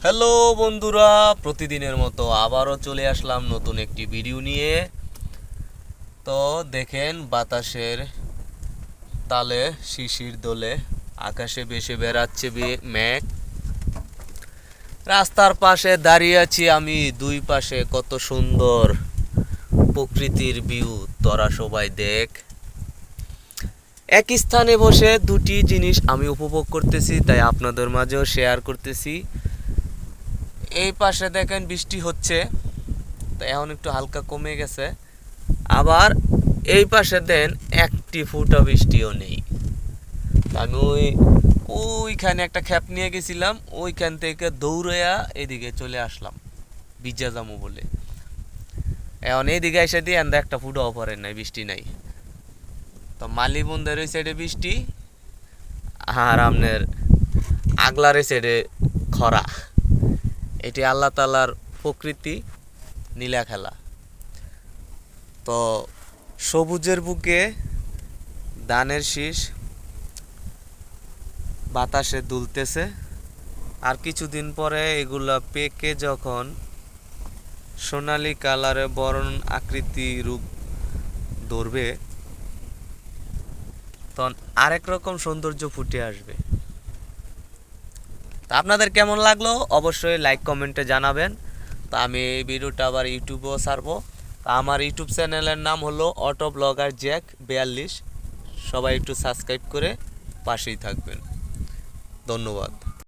Hello বন্ধুরা, প্রতিদিনের মতো আবারও চলে আসলাম নতুন একটি ভিডিও নিয়ে। তো দেখেন বাতাসের তালে শিশির দোলে আকাশে ভেসে বেড়াচ্ছে মেঘ। রাস্তার পাশে দাঁড়িয়ে আছি আমি, দুই পাশে কত সুন্দর প্রকৃতির ভিউ, তোরা সবাই দেখ। এক স্থানে বসে দুটি জিনিস আমি উপভোগ করতেছি, তাই আপনাদের মাঝেও শেয়ার করতেছি। এই পাশে দেখেন বৃষ্টি হচ্ছে, তো এখন একটু হালকা কমে গেছে। আবার এই পাশে দেন একটি ফুটা বৃষ্টিও নেই। আমি ওইখানে একটা খ্যাপ নিয়ে গেছিলাম, ওইখান থেকে দৌড়াইয়া এদিকে চলে আসলাম ভিজা যাবো বলে। এখন এইদিকে এসে দিয়ে একটা ফুটাও পড়ে নাই, বৃষ্টি নাই। তো মালিবন্দের ওই সাইডে বৃষ্টি, আর আপনার আগলার এই সাইডে খরা। এটি আল্লাহ তালার প্রকৃতি, নীলা খেলা। তো সবুজের বুকে ধানের শীষ বাতাসে দুলতেছে, আর কিছুদিন পরে এগুলা পেকে যখন সোনালি কালারে বরণ আকৃতি রূপ ধরবে, তখন আরেক রকম সৌন্দর্য ফুটে আসবে। তা আপনাদের কেমন লাগলো অবশ্যই লাইক কমেন্টে জানাবেন। তা আমি এই ভিডিওটা আবার ইউটিউবেও ছাড়বো। তা আমার ইউটিউব চ্যানেলের নাম হলো অটো ব্লগার জ্যাক 42। সবাই একটু সাবস্ক্রাইব করে পাশেই থাকবেন। ধন্যবাদ।